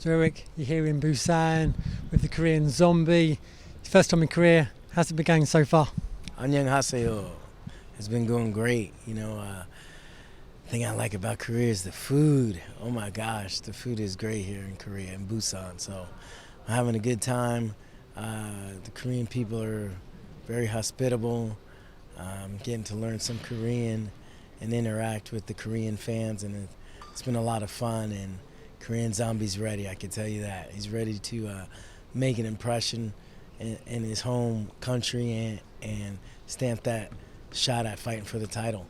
So Eric, you're here in Busan with the Korean Zombie. It's first time in Korea. How's it been going so far? 안녕하세요. It's been going great. Thing I like about Korea is the food. Oh my gosh, the food is great here in Korea, in Busan. So I'm having a good time. The Korean people are very hospitable. Getting to learn some Korean and interact with the Korean fans, and it's been a lot of fun. And Korean Zombie's ready, I can tell you that. He's ready to make an impression in his home country and stamp that shot at fighting for the title.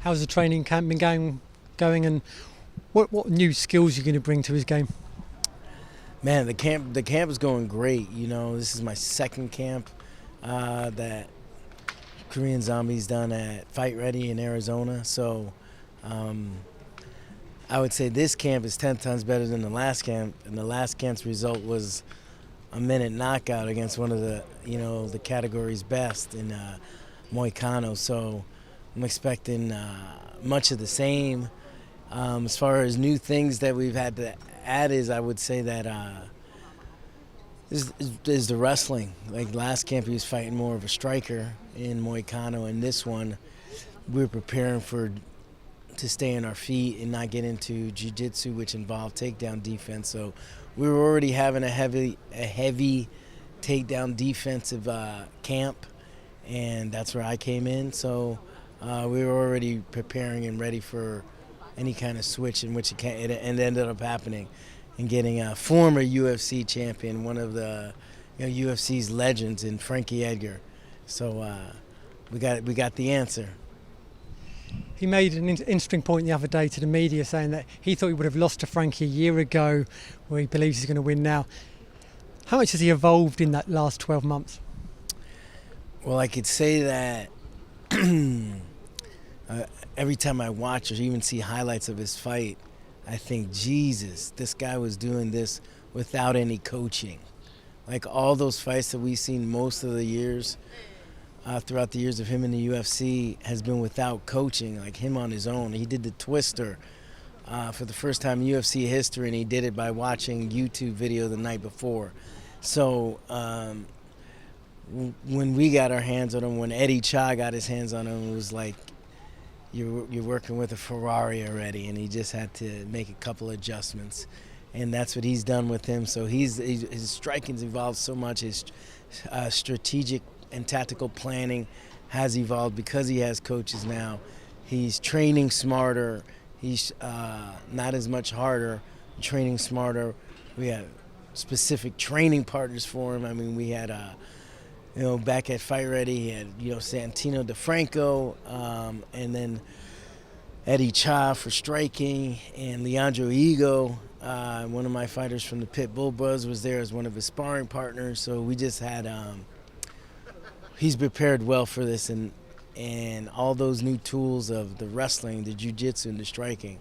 How's the training camp been going, and what new skills are you going to bring to his game? Man, the camp is going great. This is my second camp that Korean Zombie's done at Fight Ready in Arizona. So I would say this camp is 10 times better than the last camp, and the last camp's result was a minute knockout against one of the category's best in Muay Kano. So I'm expecting much of the same. As far as new things that we've had to add I would say that is the wrestling. Like last camp, he was fighting more of a striker in Muay Kano, and this one we're preparing to stay on our feet and not get into jiu-jitsu, which involved takedown defense. So we were already having a heavy takedown defensive camp, and that's where I came in. So we were already preparing and ready for any kind of switch in which it ended up happening, and getting a former UFC champion, one of the UFC's legends, in Frankie Edgar. So we got the answer. He made an interesting point the other day to the media, saying that he thought he would have lost to Frankie a year ago, where he believes he's going to win now. How much has he evolved in that last 12 months? Well, I could say that every time I watch or even see highlights of his fight, I think, Jesus, this guy was doing this without any coaching. Like all those fights that we've seen most of the years, throughout the years of him in the UFC, has been without coaching, like him on his own. He did the twister for the first time in UFC history, and he did it by watching YouTube video the night before. So when we got our hands on him, when Eddie Cha got his hands on him, it was like you're working with a Ferrari already, and he just had to make a couple adjustments. And that's what he's done with him. So his striking's evolved so much. His strategic and tactical planning has evolved because he has coaches now. He's training smarter. He's not as much harder, training smarter. We have specific training partners for him. I mean, we had back at Fight Ready, he had Santino DeFranco, and then Eddie Cha for striking, and Leandro Ego, one of my fighters from the Pit Bull Bros, was there as one of his sparring partners. So we just had he's prepared well for this, and all those new tools of the wrestling, the jiu-jitsu, and the striking.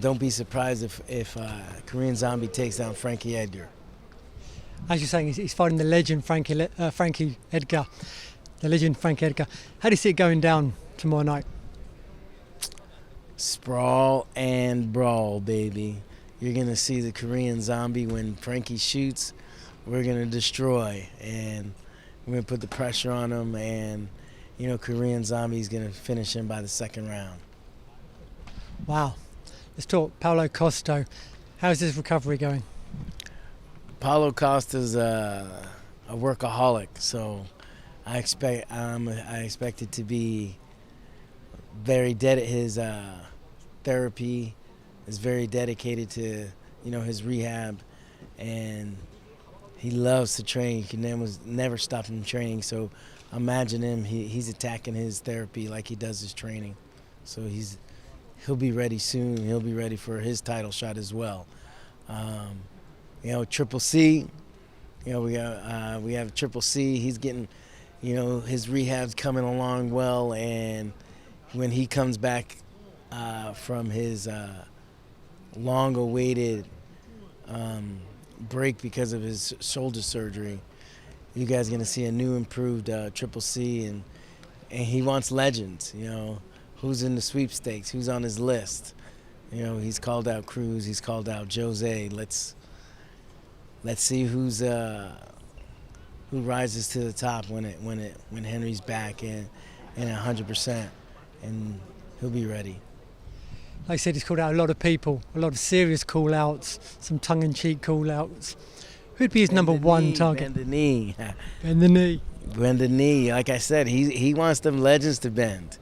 Don't be surprised if Korean Zombie takes down Frankie Edgar. As you're saying, he's fighting the legend Frankie Edgar. The legend Frankie Edgar. How do you see it going down tomorrow night? Sprawl and brawl, baby. You're going to see the Korean Zombie. When Frankie shoots, we're going to destroy, and we're going to put the pressure on him, and Korean Zombie's going to finish him by the second round. Wow. Let's talk Paulo Costa. How's his recovery going? Paulo Costa's a workaholic, so I expect it to be very his therapy is very dedicated to his rehab, and he loves to train. He can never stop from training. So imagine him, he's attacking his therapy like he does his training. So he'll be ready soon. He'll be ready for his title shot as well. Triple C, we have Triple C. He's getting, his rehab's coming along well, and when he comes back from his long-awaited break because of his shoulder surgery, you guys are going to see a new, improved Triple C, and he wants legends. Who's in the sweepstakes, who's on his list. You know, he's called out Cruz, he's called out Jose. Let's see who rises to the top when Henry's back and 100%, and he'll be ready. Like I said, he's called out a lot of people, a lot of serious call-outs, some tongue-in-cheek call-outs. Who'd be his number one target? Bend the knee. Bend the knee. Bend the knee. Like I said, he wants them legends to bend.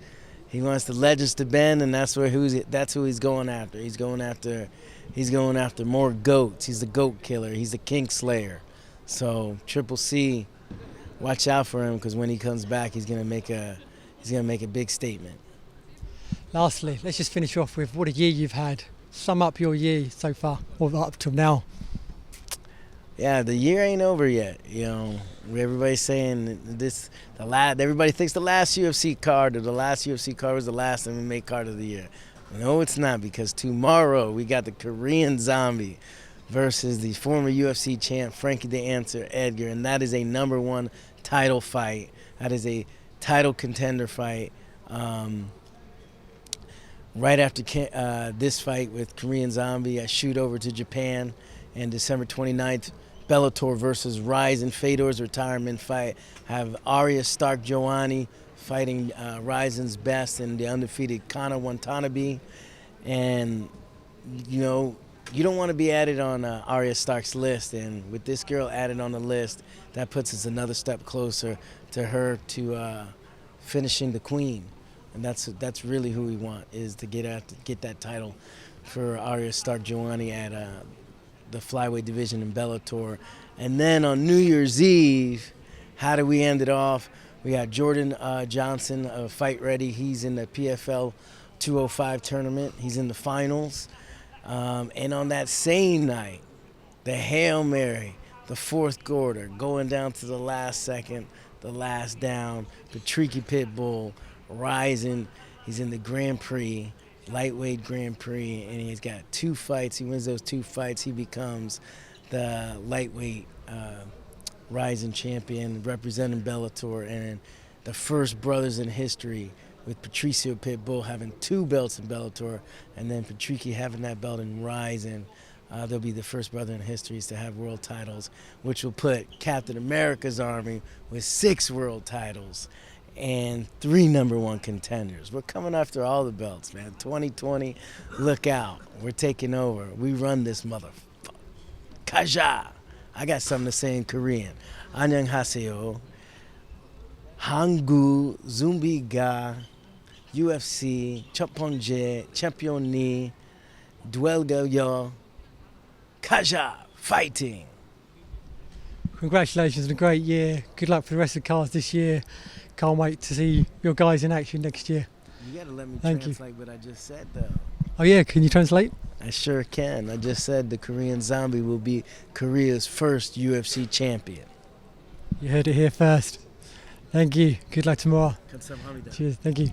He wants the legends to bend, and that's who he's going after. He's going after more goats. He's the goat killer. He's the king slayer. So Triple C, watch out for him, because when he comes back, he's gonna make a big statement. Lastly, let's just finish off with what a year you've had. Sum up your year so far, or up till now. Yeah, the year ain't over yet. You know, everybody's saying everybody thinks the last UFC card was the last MMA card of the year. No, it's not, because tomorrow we got the Korean Zombie versus the former UFC champ Frankie Edgar, and that is a #1 title fight. That is a title contender fight. Right after this fight with Korean Zombie, I shoot over to Japan, and December 29th, Bellator versus Rise in Fedor's retirement fight. Have Arya Stark-Joannou fighting Risen's best and the undefeated Kana Watanabe. And, you know, you don't want to be added on Arya Stark's list, and with this girl added on the list, that puts us another step closer to her to finishing the queen. And that's really who we want, is to get that title for Arya Stark-Joannou at the flyweight division in Bellator. And then on New Year's Eve, how do we end it off? We got Jordan Johnson, fight ready. He's in the PFL 205 tournament. He's in the finals. And on that same night, the Hail Mary, the fourth quarter, going down to the last second, the last down, the Tricky Pitbull, rising. He's in the Grand Prix, lightweight Grand Prix, and he's got 2 fights. He wins those 2 fights. He becomes the lightweight rising champion, representing Bellator, and the first brothers in history, with Patricio Pitbull having 2 belts in Bellator, and then Patricky having that belt in Rising. They'll be the first brother in history to have world titles, which will put Captain America's army with 6 world titles and 3 #1 contenders. We're coming after all the belts, man. 2020, look out. We're taking over. We run this motherfucker. Kaja. I got something to say in Korean. 안녕하세요. 한국 준비가 UFC 첫 번째 챔피언이 되려요. Kaja, fighting. Congratulations on a great year. Good luck for the rest of the cards this year. Can't wait to see your guys in action next year. You gotta let me Thank you. translate what I just said, though. Oh yeah, can you translate? I sure can. I just said the Korean Zombie will be Korea's first UFC champion. You heard it here first. Thank you. Good luck tomorrow. 감사합니다. Cheers. Thank you.